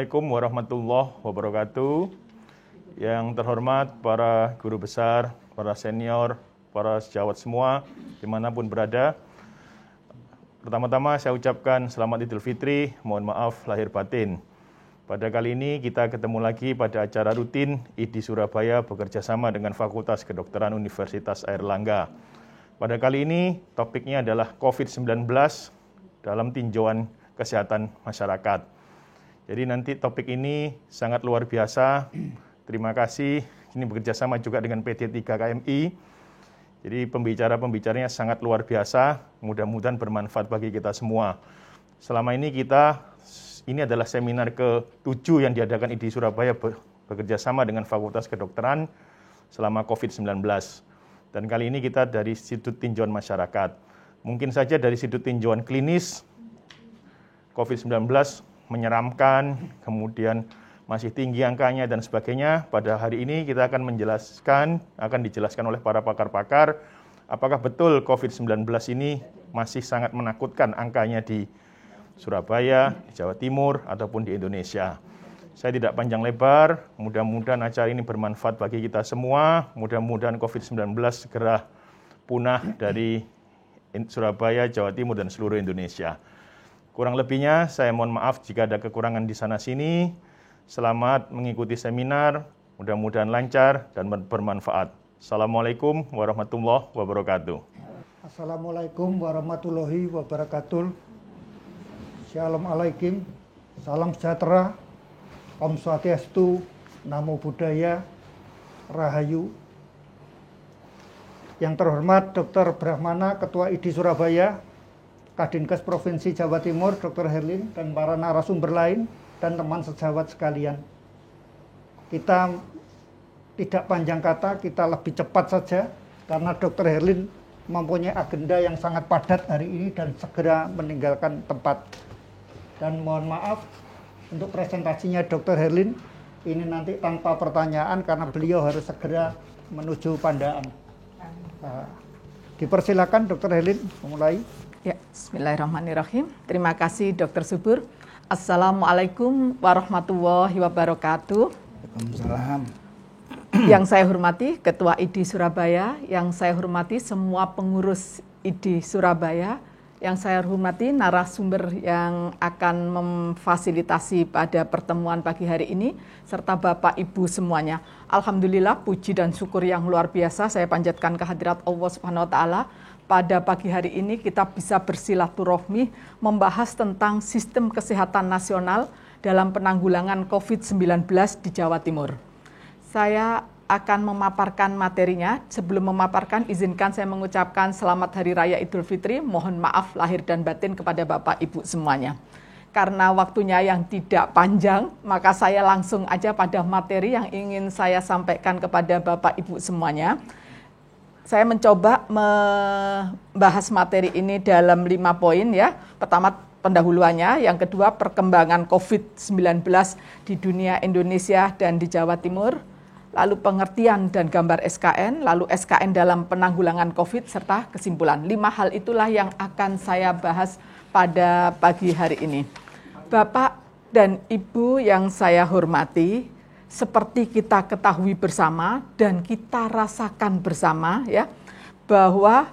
Assalamualaikum warahmatullahi wabarakatuh. Yang terhormat para guru besar, para senior, para sejawat semua, dimanapun berada. Pertama-tama saya ucapkan selamat Idul Fitri, mohon maaf lahir batin. Pada kali ini kita ketemu lagi pada acara rutin IDI Surabaya bekerja sama dengan Fakultas Kedokteran Universitas Airlangga. Pada kali ini topiknya adalah COVID-19 dalam tinjauan kesehatan masyarakat. Jadi nanti topik ini sangat luar biasa. Terima kasih. Ini bekerja sama juga dengan PT 3 KMI. Jadi pembicaranya sangat luar biasa. Mudah-mudahan bermanfaat bagi kita semua. Selama ini adalah seminar ke-7 yang diadakan IDI Surabaya bekerja sama dengan Fakultas Kedokteran selama COVID-19. Dan kali ini kita dari sudut tinjauan masyarakat. Mungkin saja dari sudut tinjauan klinis, COVID-19 menyeramkan, kemudian masih tinggi angkanya dan sebagainya. Pada hari ini kita akan dijelaskan oleh para pakar-pakar, apakah betul COVID-19 ini masih sangat menakutkan angkanya di Surabaya, di Jawa Timur, ataupun di Indonesia. Saya tidak panjang lebar, mudah-mudahan acara ini bermanfaat bagi kita semua, mudah-mudahan COVID-19 segera punah dari Surabaya, Jawa Timur, dan seluruh Indonesia. Kurang lebihnya, saya mohon maaf jika ada kekurangan di sana-sini. Selamat mengikuti seminar, mudah-mudahan lancar dan bermanfaat. Assalamualaikum warahmatullahi wabarakatuh. Assalamualaikum warahmatullahi wabarakatuh. Shalom alaikum, salam sejahtera, Om Swastiastu, Namo Buddhaya, Rahayu. Yang terhormat Dr. Brahmana, Ketua IDI Surabaya, Kadinkes Provinsi Jawa Timur, Dr. Herlin, dan para narasumber lain, dan teman sejawat sekalian. Kita tidak panjang kata, kita lebih cepat saja, karena Dr. Herlin mempunyai agenda yang sangat padat hari ini dan segera meninggalkan tempat. Dan mohon maaf untuk presentasinya Dr. Herlin, ini nanti tanpa pertanyaan karena beliau harus segera menuju Pandaan. Dipersilakan Dr. Herlin memulai. Ya, bismillahirrahmanirrahim. Terima kasih Dr. Subur. Assalamualaikum warahmatullahi wabarakatuh. Waalaikumsalam. Yang saya hormati Ketua IDI Surabaya, yang saya hormati semua pengurus IDI Surabaya, yang saya hormati narasumber yang akan memfasilitasi pada pertemuan pagi hari ini, serta Bapak Ibu semuanya. Alhamdulillah, puji dan syukur yang luar biasa saya panjatkan kehadirat Allah Subhanahu wa Ta'ala. Pada pagi hari ini kita bisa bersilaturahmi membahas tentang sistem kesehatan nasional dalam penanggulangan COVID-19 di Jawa Timur. Saya akan memaparkan materinya. Sebelum memaparkan, izinkan saya mengucapkan selamat Hari Raya Idul Fitri. Mohon maaf lahir dan batin kepada Bapak Ibu semuanya. Karena waktunya yang tidak panjang, maka saya langsung aja pada materi yang ingin saya sampaikan kepada Bapak Ibu semuanya. Saya mencoba membahas materi ini dalam 5 poin ya. Pertama, pendahuluannya. Yang kedua, perkembangan COVID-19 di dunia Indonesia dan di Jawa Timur. Lalu pengertian dan gambar SKN, lalu SKN dalam penanggulangan COVID, serta kesimpulan. 5 hal itulah yang akan saya bahas pada pagi hari ini. Bapak dan Ibu yang saya hormati, seperti kita ketahui bersama dan kita rasakan bersama ya, bahwa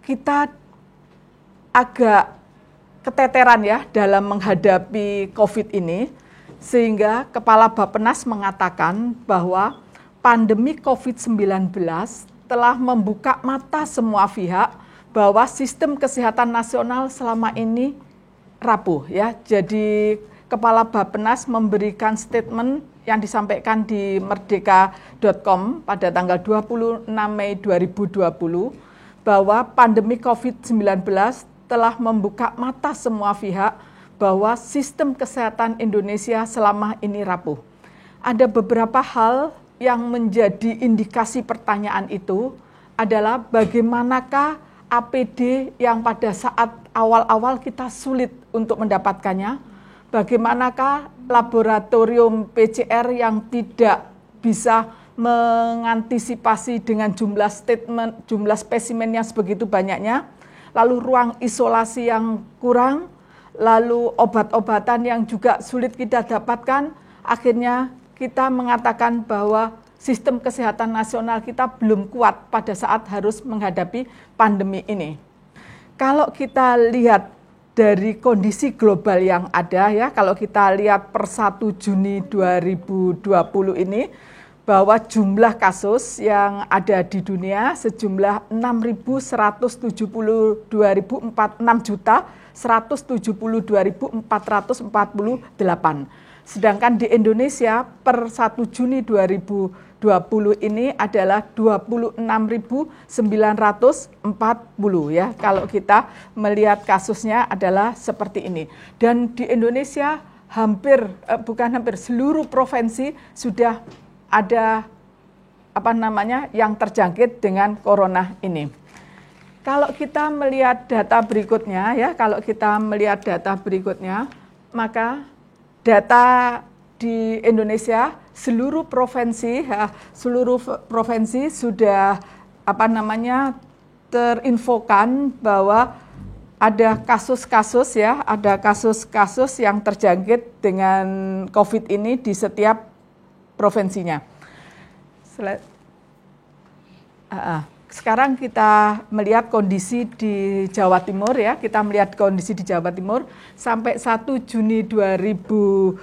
kita agak keteteran ya dalam menghadapi COVID ini, sehingga Kepala Bappenas mengatakan bahwa pandemi COVID-19 telah membuka mata semua pihak bahwa sistem kesehatan nasional selama ini rapuh ya. Jadi Kepala Bappenas memberikan statement yang disampaikan di merdeka.com pada tanggal 26 Mei 2020 bahwa pandemi COVID-19 telah membuka mata semua pihak bahwa sistem kesehatan Indonesia selama ini rapuh. Ada beberapa hal yang menjadi indikasi pertanyaan itu adalah bagaimanakah APD yang pada saat awal-awal kita sulit untuk mendapatkannya, bagaimanakah laboratorium PCR yang tidak bisa mengantisipasi dengan jumlah spesimen yang sebegitu banyaknya, lalu ruang isolasi yang kurang, lalu obat-obatan yang juga sulit kita dapatkan, akhirnya kita mengatakan bahwa sistem kesehatan nasional kita belum kuat pada saat harus menghadapi pandemi ini. Kalau kita lihat dari kondisi global yang ada ya, kalau kita lihat per 1 Juni 2020 ini, bahwa jumlah kasus yang ada di dunia sejumlah 6.172.448. Sedangkan di Indonesia per 1 Juni 2020 ini adalah 26.940 ya. Kalau kita melihat kasusnya adalah seperti ini. Dan di Indonesia seluruh provinsi sudah ada yang terjangkit dengan corona ini. Kalau kita melihat data berikutnya maka data di Indonesia seluruh provinsi sudah terinfokan bahwa ada kasus-kasus yang terjangkit dengan COVID ini di setiap provinsinya. Sekarang kita melihat kondisi di Jawa Timur ya. Kita melihat kondisi di Jawa Timur sampai 1 Juni 2020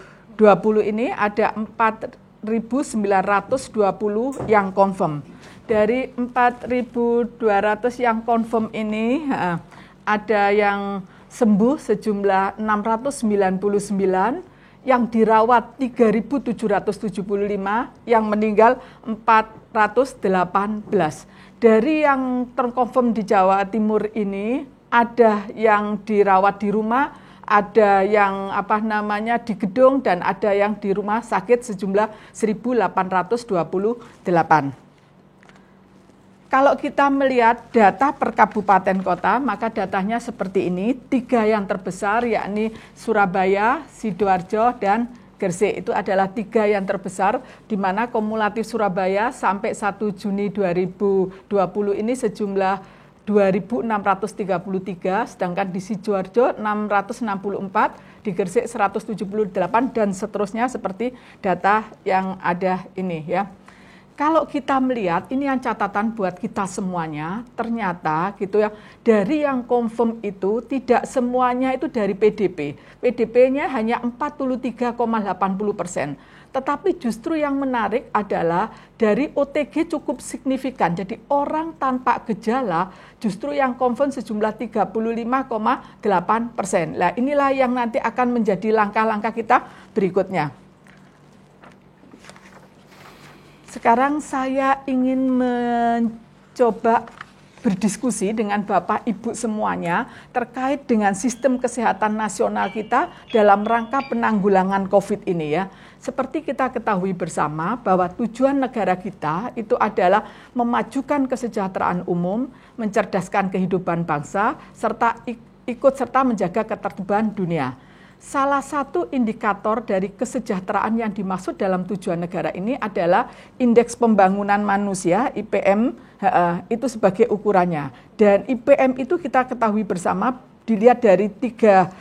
ini ada 4.920 yang confirm. Dari 4.200 yang confirm ini ada yang sembuh sejumlah 699, yang dirawat 3.775, yang meninggal 418. Dari yang terkonfirm di Jawa Timur ini, ada yang dirawat di rumah, ada yang di gedung, dan ada yang di rumah sakit sejumlah 1.828. Kalau kita melihat data per kabupaten kota, maka datanya seperti ini. 3 yang terbesar yakni Surabaya, Sidoarjo, dan Gresik. Itu adalah 3 yang terbesar, di mana kumulatif Surabaya sampai 1 Juni 2020 ini sejumlah 2.633, sedangkan di Sidoarjo 664, di Gresik 178, dan seterusnya seperti data yang ada ini ya. Kalau kita melihat, ini yang catatan buat kita semuanya, ternyata gitu ya, dari yang confirm itu tidak semuanya itu dari PDP. PDP-nya hanya 43,80%. Tetapi justru yang menarik adalah dari OTG cukup signifikan. Jadi orang tanpa gejala justru yang confirm sejumlah 35,8%. Nah, inilah yang nanti akan menjadi langkah-langkah kita berikutnya. Sekarang saya ingin mencoba berdiskusi dengan Bapak Ibu semuanya terkait dengan sistem kesehatan nasional kita dalam rangka penanggulangan COVID ini ya. Seperti kita ketahui bersama bahwa tujuan negara kita itu adalah memajukan kesejahteraan umum, mencerdaskan kehidupan bangsa, serta ikut serta menjaga ketertiban dunia. Salah satu indikator dari kesejahteraan yang dimaksud dalam tujuan negara ini adalah Indeks Pembangunan Manusia, IPM, itu sebagai ukurannya. Dan IPM itu kita ketahui bersama dilihat dari tiga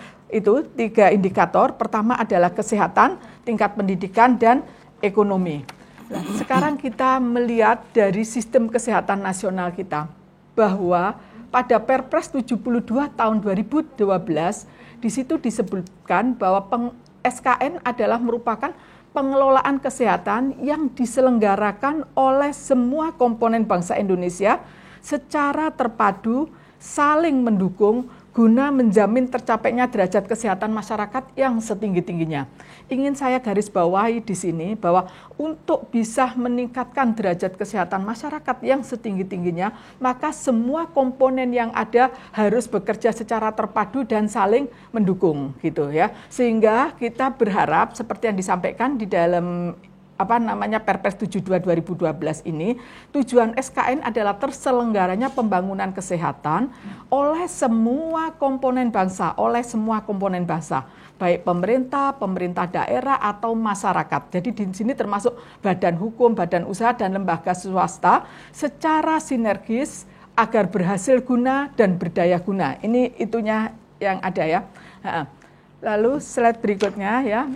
indikator. Pertama adalah kesehatan, tingkat pendidikan, dan ekonomi. Nah, sekarang kita melihat dari sistem kesehatan nasional kita, bahwa pada Perpres 72 tahun 2012, di situ disebutkan bahwa SKN adalah merupakan pengelolaan kesehatan yang diselenggarakan oleh semua komponen bangsa Indonesia secara terpadu, saling mendukung, guna menjamin tercapainya derajat kesehatan masyarakat yang setinggi-tingginya. Ingin saya garis bawahi di sini bahwa untuk bisa meningkatkan derajat kesehatan masyarakat yang setinggi-tingginya, maka semua komponen yang ada harus bekerja secara terpadu dan saling mendukung gitu ya. Sehingga kita berharap seperti yang disampaikan di dalam Perpres 72 2012 ini, tujuan SKN adalah terselenggaranya pembangunan kesehatan oleh semua komponen bangsa, baik pemerintah daerah atau masyarakat. Jadi di sini termasuk badan hukum, badan usaha, dan lembaga swasta secara sinergis agar berhasil guna dan berdaya guna. Ini itunya yang ada ya. Lalu slide berikutnya ya.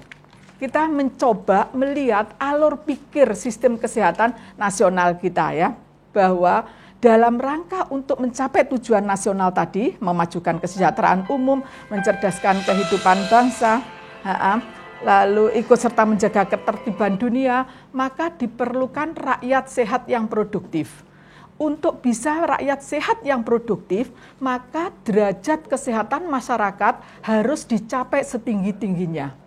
Kita mencoba melihat alur pikir sistem kesehatan nasional kita ya. Bahwa dalam rangka untuk mencapai tujuan nasional tadi, memajukan kesejahteraan umum, mencerdaskan kehidupan bangsa, lalu ikut serta menjaga ketertiban dunia, maka diperlukan rakyat sehat yang produktif. Untuk bisa rakyat sehat yang produktif, maka derajat kesehatan masyarakat harus dicapai setinggi-tingginya.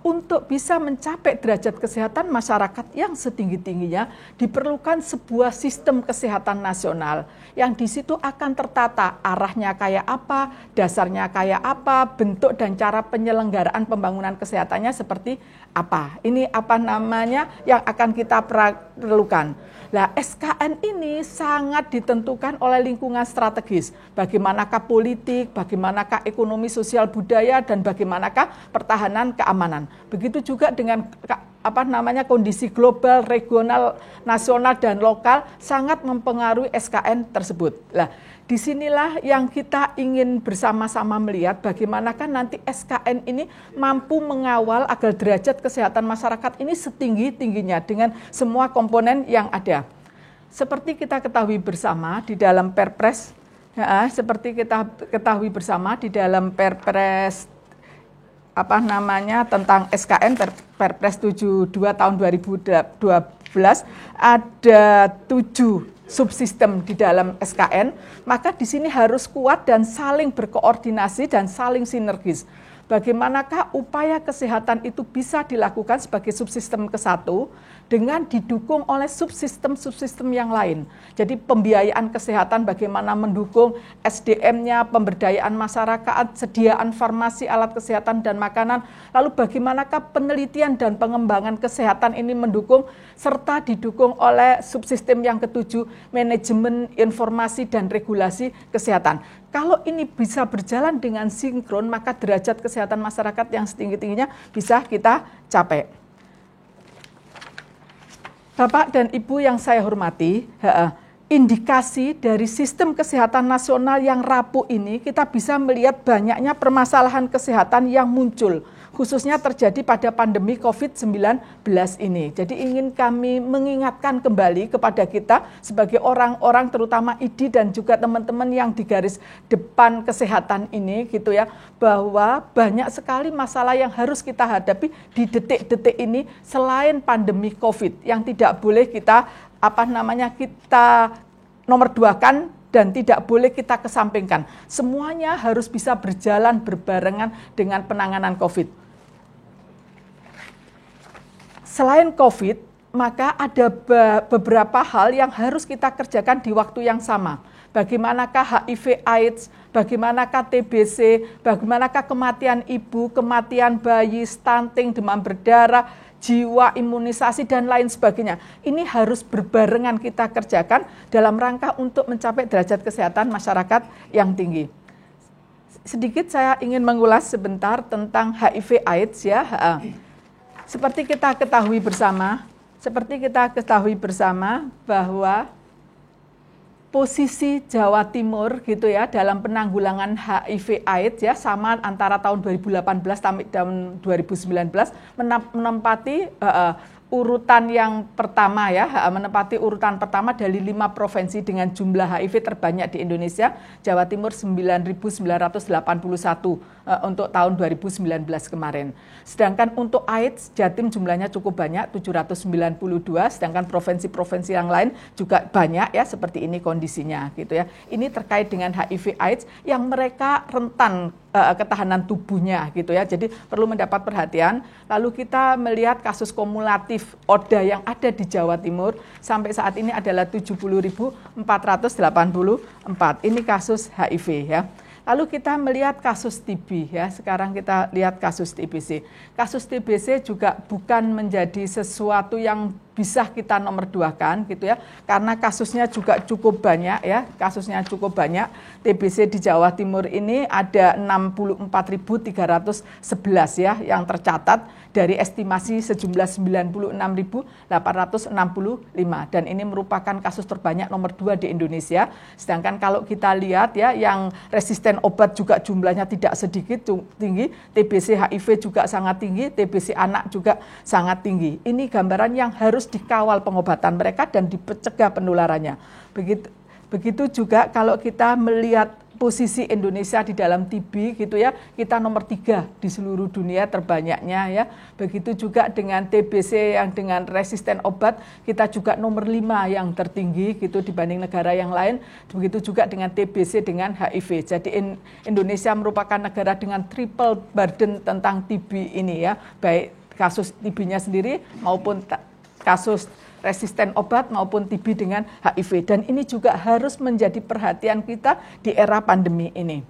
Untuk bisa mencapai derajat kesehatan masyarakat yang setinggi-tingginya, diperlukan sebuah sistem kesehatan nasional yang di situ akan tertata arahnya kayak apa, dasarnya kayak apa, bentuk dan cara penyelenggaraan pembangunan kesehatannya seperti apa. Ini apa namanya yang akan kita perlukan. Nah, SKN ini sangat ditentukan oleh lingkungan strategis. Bagaimanakah politik, bagaimanakah ekonomi sosial budaya, dan bagaimanakah pertahanan keamanan. Begitu juga dengan kondisi global, regional, nasional, dan lokal sangat mempengaruhi SKN tersebut. Nah, disinilah yang kita ingin bersama-sama melihat bagaimanakah nanti SKN ini mampu mengawal agar derajat kesehatan masyarakat ini setinggi-tingginya dengan semua komponen yang ada. Seperti kita ketahui bersama di dalam Perpres, tentang SKN Perpres 72 tahun 2012 ada 7 subsistem di dalam SKN, maka di sini harus kuat dan saling berkoordinasi dan saling sinergis. Bagaimanakah upaya kesehatan itu bisa dilakukan sebagai subsistem ke-1 dengan didukung oleh subsistem-subsistem yang lain. Jadi pembiayaan kesehatan bagaimana mendukung SDM-nya, pemberdayaan masyarakat, sediaan farmasi, alat kesehatan dan makanan. Lalu bagaimanakah penelitian dan pengembangan kesehatan ini mendukung serta didukung oleh subsistem yang ke-7, manajemen informasi dan regulasi kesehatan. Kalau ini bisa berjalan dengan sinkron, maka derajat kesehatan masyarakat yang setinggi-tingginya bisa kita capai. Bapak dan Ibu yang saya hormati, indikasi dari sistem kesehatan nasional yang rapuh ini, kita bisa melihat banyaknya permasalahan kesehatan yang muncul, khususnya terjadi pada pandemi COVID-19 ini. Jadi ingin kami mengingatkan kembali kepada kita sebagai orang-orang terutama ID dan juga teman-teman yang di garis depan kesehatan ini gitu ya, bahwa banyak sekali masalah yang harus kita hadapi di detik-detik ini selain pandemi COVID yang tidak boleh kita kita nomor 2-kan dan tidak boleh kita kesampingkan. Semuanya harus bisa berjalan berbarengan dengan penanganan COVID. Selain COVID, maka ada beberapa hal yang harus kita kerjakan di waktu yang sama. Bagaimanakah HIV/AIDS, bagaimanakah TBC, bagaimanakah kematian ibu, kematian bayi, stunting, demam berdarah, jiwa, imunisasi, dan lain sebagainya. Ini harus berbarengan kita kerjakan dalam rangka untuk mencapai derajat kesehatan masyarakat yang tinggi. Sedikit saya ingin mengulas sebentar tentang HIV/AIDS ya. Seperti kita ketahui bersama bahwa posisi Jawa Timur gitu ya dalam penanggulangan HIV/AIDS ya sama antara tahun 2018 sampai tahun 2019 menempati urutan yang pertama ya, menempati urutan pertama dari 5 provinsi dengan jumlah HIV terbanyak di Indonesia. Jawa Timur 9.981 untuk tahun 2019 kemarin. Sedangkan untuk AIDS, Jatim jumlahnya cukup banyak, 792, sedangkan provinsi-provinsi yang lain juga banyak ya, seperti ini kondisinya gitu ya. Ini terkait dengan HIV AIDS yang mereka rentan ketahanan tubuhnya gitu ya. Jadi perlu mendapat perhatian. Lalu kita melihat kasus kumulatif ODA yang ada di Jawa Timur sampai saat ini adalah 70.484. Ini kasus HIV ya. Lalu kita melihat kasus TB ya. Sekarang kita lihat kasus TBC. Kasus TBC juga bukan menjadi sesuatu yang bisa kita nomor 2-kan gitu ya. Karena kasusnya juga cukup banyak ya. Kasusnya cukup banyak. TBC di Jawa Timur ini ada 64.311 ya yang tercatat. dari estimasi sejumlah 96.865 dan ini merupakan kasus terbanyak nomor 2 di Indonesia. Sedangkan kalau kita lihat ya yang resisten obat juga jumlahnya tidak sedikit tinggi, TBC HIV juga sangat tinggi, TBC anak juga sangat tinggi. Ini gambaran yang harus dikawal pengobatan mereka dan dicegah penularannya. Begitu juga kalau kita melihat posisi Indonesia di dalam TB gitu ya, kita nomor 3 di seluruh dunia terbanyaknya ya. Begitu juga dengan TBC yang dengan resisten obat, kita juga nomor 5 yang tertinggi gitu dibanding negara yang lain. Begitu juga dengan TBC dengan HIV. Jadi Indonesia merupakan negara dengan triple burden tentang TB ini ya, baik kasus TB-nya sendiri maupun kasus resisten obat maupun TB dengan HIV. Dan ini juga harus menjadi perhatian kita di era pandemi ini.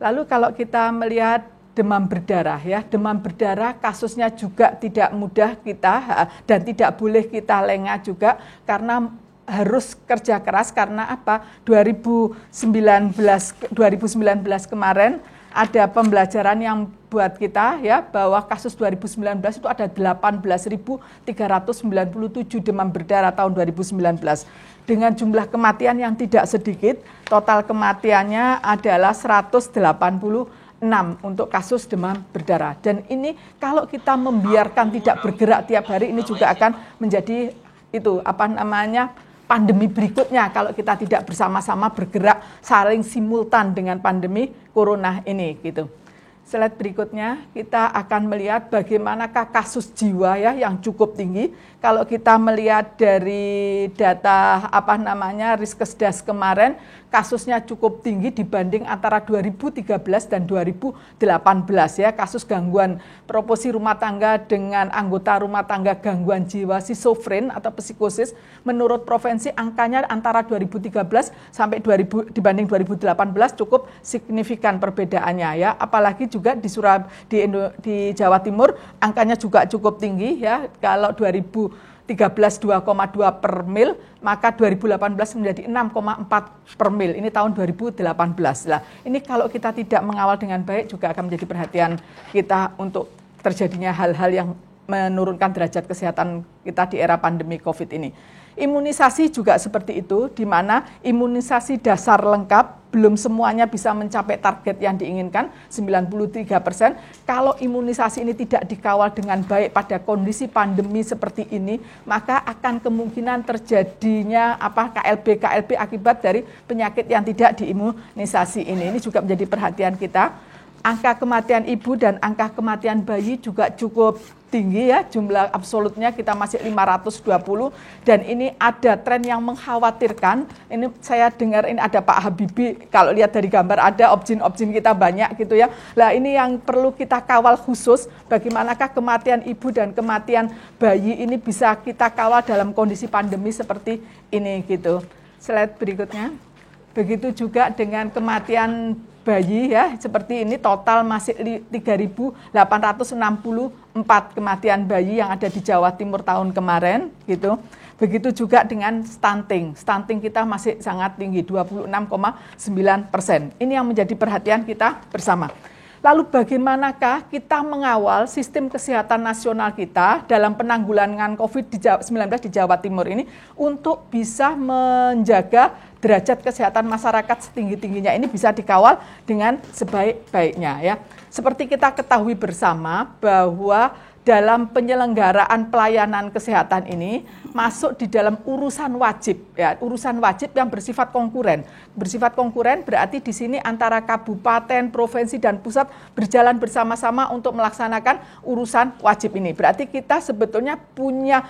Lalu kalau kita melihat demam berdarah ya, demam berdarah kasusnya juga tidak mudah kita dan tidak boleh kita lengah juga karena harus kerja keras karena apa? 2019 kemarin ada pembelajaran yang buat kita ya bahwa kasus 2019 itu ada 18.397 demam berdarah tahun 2019 dengan jumlah kematian yang tidak sedikit. Total kematiannya adalah 186 untuk kasus demam berdarah. Dan ini kalau kita membiarkan tidak bergerak tiap hari ini juga akan menjadi pandemi berikutnya kalau kita tidak bersama-sama bergerak saling simultan dengan pandemi corona ini gitu. Slide berikutnya kita akan melihat bagaimanakah kasus jiwa ya yang cukup tinggi. Kalau kita melihat dari data Riskesdas kemarin kasusnya cukup tinggi dibanding antara 2013 dan 2018 ya. Kasus gangguan proporsi rumah tangga dengan anggota rumah tangga gangguan jiwa schizofren atau psikosis menurut provinsi angkanya antara 2013 sampai dibanding 2018 cukup signifikan perbedaannya ya. Apalagi juga di Jawa Timur angkanya juga cukup tinggi ya. Kalau 2013 2,2 per mil, maka 2018 menjadi 6,4 per mil. Ini tahun 2018. Lah, ini kalau kita tidak mengawal dengan baik juga akan menjadi perhatian kita untuk terjadinya hal-hal yang menurunkan derajat kesehatan kita di era pandemi COVID ini. Imunisasi juga seperti itu, di mana imunisasi dasar lengkap belum semuanya bisa mencapai target yang diinginkan, 93%. Kalau imunisasi ini tidak dikawal dengan baik pada kondisi pandemi seperti ini, maka akan kemungkinan terjadinya KLB akibat dari penyakit yang tidak diimunisasi ini. Ini juga menjadi perhatian kita. Angka kematian ibu dan angka kematian bayi juga cukup tinggi ya, jumlah absolutnya kita masih 520 dan ini ada tren yang mengkhawatirkan. Ini saya dengar ini ada Pak Habibie, kalau lihat dari gambar ada objin kita banyak gitu ya. Lah ini yang perlu kita kawal khusus, bagaimanakah kematian ibu dan kematian bayi ini bisa kita kawal dalam kondisi pandemi seperti ini gitu. Slide berikutnya. Begitu juga dengan kematian bayi ya, seperti ini total masih 3.864 kematian bayi yang ada di Jawa Timur tahun kemarin gitu. Begitu juga dengan stunting. Stunting kita masih sangat tinggi 26,9%. Ini yang menjadi perhatian kita bersama. Lalu bagaimanakah kita mengawal sistem kesehatan nasional kita dalam penanggulangan COVID-19 di Jawa Timur ini untuk bisa menjaga derajat kesehatan masyarakat setinggi-tingginya ini bisa dikawal dengan sebaik-baiknya ya. Seperti kita ketahui bersama bahwa dalam penyelenggaraan pelayanan kesehatan ini masuk di dalam urusan wajib ya, urusan wajib yang bersifat konkuren. Bersifat konkuren berarti di sini antara kabupaten, provinsi dan pusat berjalan bersama-sama untuk melaksanakan urusan wajib ini. Berarti kita sebetulnya punya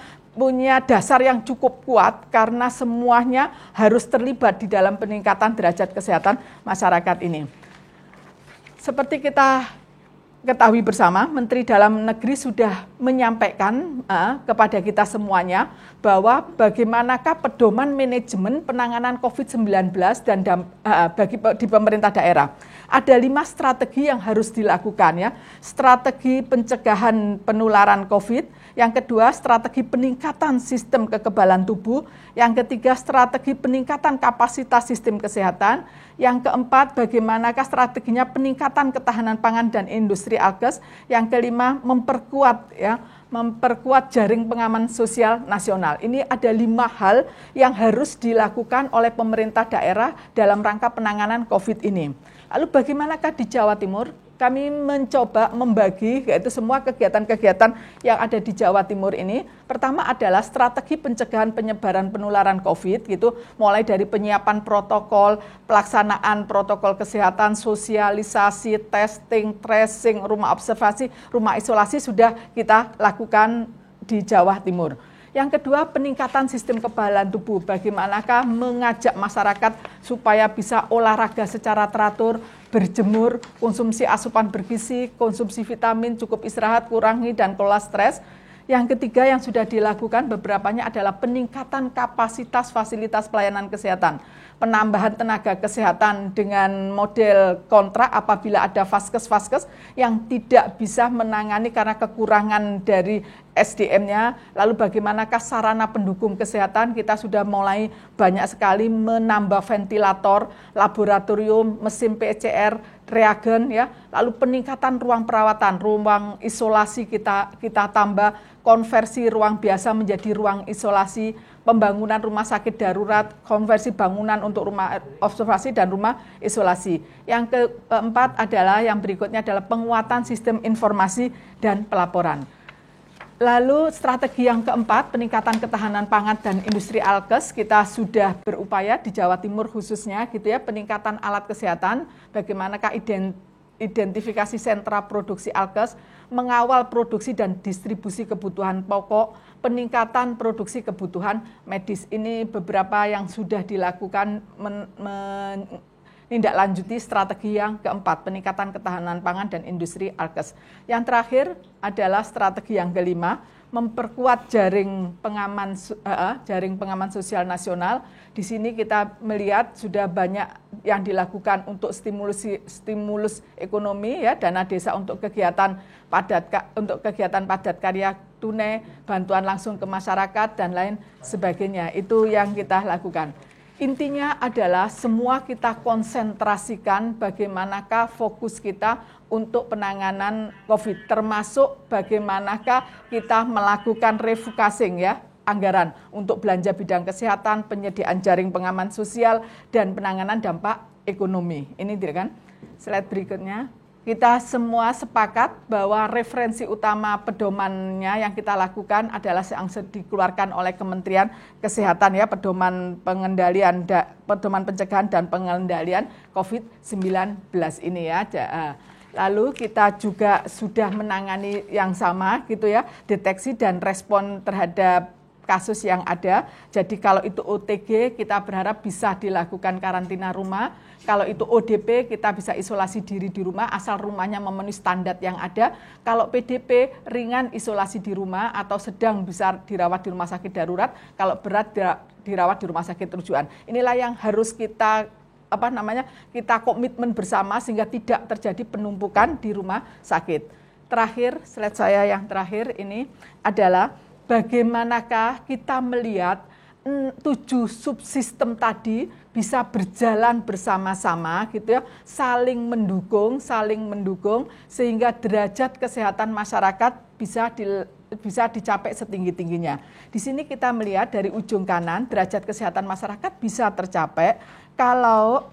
dasar yang cukup kuat karena semuanya harus terlibat di dalam peningkatan derajat kesehatan masyarakat ini. Seperti kita ketahui bersama, Menteri Dalam Negeri sudah menyampaikan kepada kita semuanya bahwa bagaimanakah pedoman manajemen penanganan COVID-19 dan di pemerintah daerah. Ada 5 strategi yang harus dilakukan ya. Strategi pencegahan penularan COVID, yang kedua strategi peningkatan sistem kekebalan tubuh, yang ketiga strategi peningkatan kapasitas sistem kesehatan, yang keempat bagaimanakah strateginya peningkatan ketahanan pangan dan industri industri alkes. Yang kelima, memperkuat jaring pengaman sosial nasional. Ini ada 5 hal yang harus dilakukan oleh pemerintah daerah dalam rangka penanganan COVID ini. Lalu bagaimanakah di Jawa Timur? Kami mencoba membagi yaitu semua kegiatan-kegiatan yang ada di Jawa Timur ini. Pertama adalah strategi pencegahan penyebaran penularan COVID gitu, mulai dari penyiapan protokol, pelaksanaan protokol kesehatan, sosialisasi, testing, tracing, rumah observasi, rumah isolasi sudah kita lakukan di Jawa Timur. Yang kedua, peningkatan sistem kekebalan tubuh. Bagaimanakah mengajak masyarakat supaya bisa olahraga secara teratur, berjemur, konsumsi asupan bergizi, konsumsi vitamin, cukup istirahat, kurangi dan kelola stres. Yang ketiga yang sudah dilakukan beberapanya adalah peningkatan kapasitas fasilitas pelayanan kesehatan. Penambahan tenaga kesehatan dengan model kontrak apabila ada vaskes-vaskes yang tidak bisa menangani karena kekurangan dari SDM-nya. Lalu bagaimanakah sarana pendukung kesehatan? Kita sudah mulai banyak sekali menambah ventilator, laboratorium, mesin PCR, reagen ya. Lalu peningkatan ruang perawatan, ruang isolasi kita tambah, konversi ruang biasa menjadi ruang isolasi, pembangunan rumah sakit darurat, konversi bangunan untuk rumah observasi dan rumah isolasi. Yang keempat adalah yang berikutnya adalah penguatan sistem informasi dan pelaporan. Lalu strategi yang keempat, peningkatan ketahanan pangan dan industri alkes, kita sudah berupaya di Jawa Timur khususnya gitu ya, peningkatan alat kesehatan, bagaimanakah identifikasi sentra produksi alkes, mengawal produksi dan distribusi kebutuhan pokok, peningkatan produksi kebutuhan medis. Ini beberapa yang sudah dilakukan menindaklanjuti strategi yang keempat, peningkatan ketahanan pangan dan industri alkes. Yang terakhir adalah strategi yang kelima, memperkuat jaring pengaman sosial nasional. Di sini kita melihat sudah banyak yang dilakukan untuk stimulus ekonomi ya, dana desa untuk kegiatan padat karya tunai, bantuan langsung ke masyarakat dan lain sebagainya. Itu yang kita lakukan. Intinya adalah semua kita konsentrasikan bagaimanakah fokus kita untuk penanganan COVID, termasuk bagaimanakah kita melakukan refocusing ya, anggaran untuk belanja bidang kesehatan, penyediaan jaring pengaman sosial, dan penanganan dampak ekonomi. Ini kan slide berikutnya. Kita semua sepakat bahwa referensi utama pedomannya yang kita lakukan adalah yang dikeluarkan oleh Kementerian Kesehatan ya, pedoman pencegahan dan pengendalian COVID-19 ini ya. Lalu kita juga sudah menangani yang sama gitu ya, deteksi dan respon terhadap kasus yang ada. Jadi kalau itu OTG kita berharap bisa dilakukan karantina rumah. Kalau itu ODP kita bisa isolasi diri di rumah asal rumahnya memenuhi standar yang ada. Kalau PDP ringan isolasi di rumah atau sedang bisa dirawat di rumah sakit darurat. Kalau berat dirawat di rumah sakit rujukan. Inilah yang harus kita kita komitmen bersama sehingga tidak terjadi penumpukan di rumah sakit. Terakhir, slide saya yang terakhir ini adalah bagaimanakah kita melihat 7 subsistem tadi bisa berjalan bersama-sama gitu ya, saling mendukung sehingga derajat kesehatan masyarakat bisa dicapai setinggi-tingginya. Di sini kita melihat dari ujung kanan derajat kesehatan masyarakat bisa tercapai kalau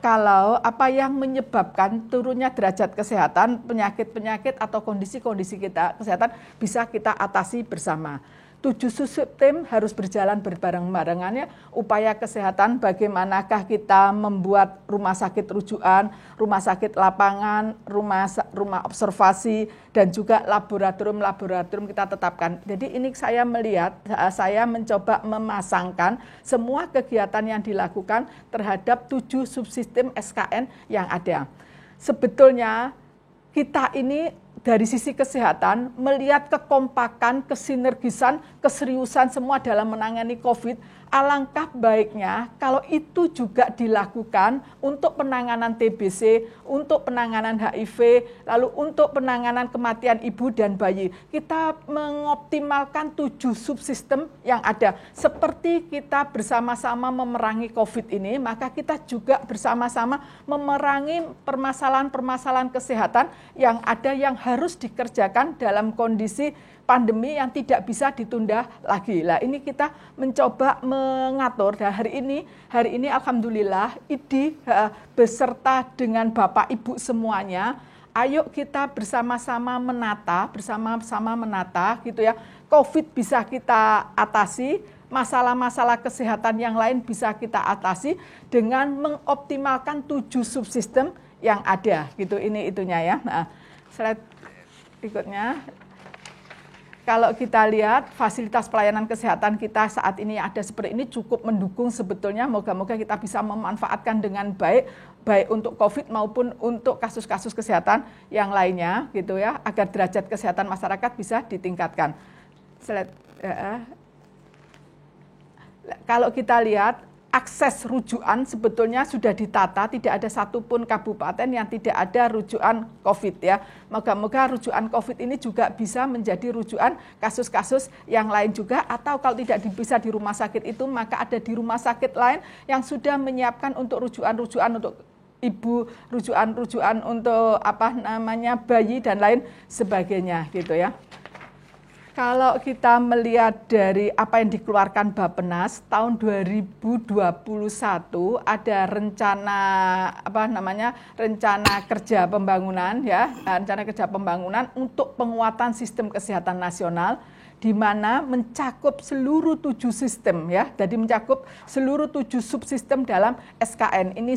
apa yang menyebabkan turunnya derajat kesehatan, penyakit-penyakit atau kondisi-kondisi kesehatan bisa kita atasi bersama. 7 subsistem harus berjalan berbareng-barengannya. Upaya kesehatan, bagaimanakah kita membuat rumah sakit rujukan, rumah sakit lapangan, rumah observasi, dan juga laboratorium kita tetapkan. Jadi ini saya mencoba memasangkan semua kegiatan yang dilakukan terhadap 7 subsistem SKN yang ada. Sebetulnya kita ini dari sisi kesehatan melihat kekompakan, kesinergisan, keseriusan semua dalam menangani COVID, alangkah baiknya kalau itu juga dilakukan untuk penanganan TBC, untuk penanganan HIV, lalu untuk penanganan kematian ibu dan bayi. Kita mengoptimalkan 7 subsistem yang ada. Seperti kita bersama-sama memerangi COVID ini, maka kita juga bersama-sama memerangi permasalahan-permasalahan kesehatan yang ada yang harus harus dikerjakan dalam kondisi pandemi yang tidak bisa ditunda lagi. Lah ini kita mencoba mengatur, dan hari ini alhamdulillah IDI beserta dengan Bapak Ibu semuanya, ayo kita bersama-sama menata gitu ya. COVID bisa kita atasi, masalah-masalah kesehatan yang lain bisa kita atasi dengan mengoptimalkan 7 subsistem yang ada gitu. Ini itunya ya. Nah, slide berikutnya. Kalau kita lihat fasilitas pelayanan kesehatan kita saat ini ada seperti ini cukup mendukung sebetulnya. Moga-moga kita bisa memanfaatkan dengan baik untuk COVID maupun untuk kasus-kasus kesehatan yang lainnya gitu ya, agar derajat kesehatan masyarakat bisa ditingkatkan. Slide. Kalau kita lihat akses rujukan sebetulnya sudah ditata, tidak ada satupun kabupaten yang tidak ada rujukan COVID ya. Moga-moga rujukan COVID ini juga bisa menjadi rujukan kasus-kasus yang lain juga, atau kalau tidak bisa di rumah sakit itu, maka ada di rumah sakit lain yang sudah menyiapkan untuk rujukan-rujukan untuk ibu, rujukan-rujukan untuk bayi dan lain sebagainya gitu ya. Kalau kita melihat dari apa yang dikeluarkan Bappenas tahun 2021 ada rencana kerja pembangunan ya, rencana kerja pembangunan untuk penguatan sistem kesehatan nasional, di mana mencakup seluruh 7 sistem ya. Jadi mencakup seluruh 7 subsistem dalam SKN. Ini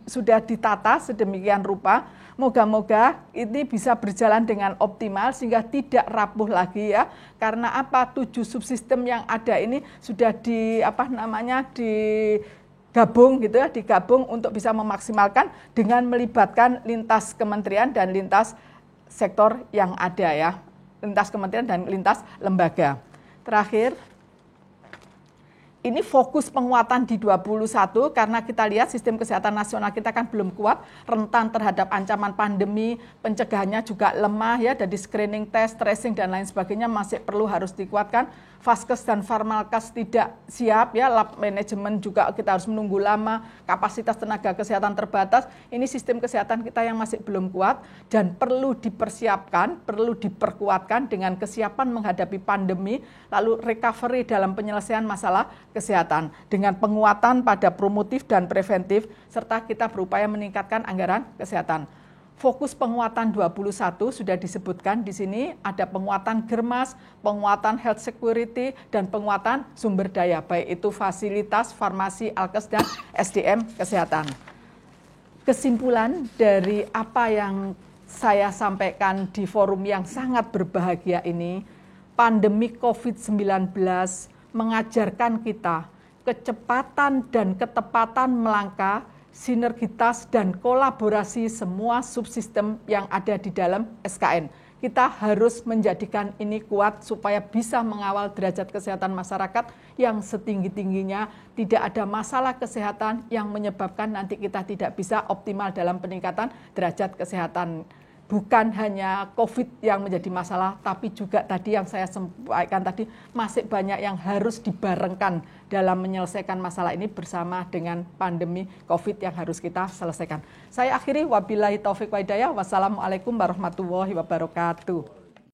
sudah ditata sedemikian rupa. Moga-moga ini bisa berjalan dengan optimal sehingga tidak rapuh lagi ya. Karena apa? 7 subsistem yang ada ini sudah digabung gitu ya, digabung untuk bisa memaksimalkan dengan melibatkan lintas kementerian dan lintas sektor yang ada ya. Lintas kementerian dan lintas lembaga. Terakhir, ini fokus penguatan di 21 karena kita lihat sistem kesehatan nasional kita kan belum kuat, rentan terhadap ancaman pandemi, pencegahannya juga lemah ya, dari screening, test, tracing dan lain sebagainya masih perlu harus dikuatkan. Vaskes dan Farmalkes tidak siap ya, lab manajemen juga kita harus menunggu lama, kapasitas tenaga kesehatan terbatas. Ini sistem kesehatan kita yang masih belum kuat dan perlu dipersiapkan, perlu diperkuatkan dengan kesiapan menghadapi pandemi, lalu recovery dalam penyelesaian masalah kesehatan dengan penguatan pada promotif dan preventif, serta kita berupaya meningkatkan anggaran kesehatan. Fokus penguatan 21 sudah disebutkan di sini, ada penguatan Germas, penguatan health security, dan penguatan sumber daya, baik itu fasilitas, farmasi, alkes, dan SDM kesehatan. Kesimpulan dari apa yang saya sampaikan di forum yang sangat berbahagia ini, pandemi COVID-19 mengajarkan kita kecepatan dan ketepatan melangkah, sinergitas dan kolaborasi semua subsistem yang ada di dalam SKN. Kita harus menjadikan ini kuat supaya bisa mengawal derajat kesehatan masyarakat yang setinggi-tingginya, tidak ada masalah kesehatan yang menyebabkan nanti kita tidak bisa optimal dalam peningkatan derajat kesehatan. Bukan hanya COVID yang menjadi masalah, tapi juga tadi yang saya sampaikan tadi, masih banyak yang harus dibarengkan dalam menyelesaikan masalah ini bersama dengan pandemi COVID yang harus kita selesaikan. Saya akhiri, wabillahi taufiq wa hidayah, wassalamualaikum warahmatullahi wabarakatuh.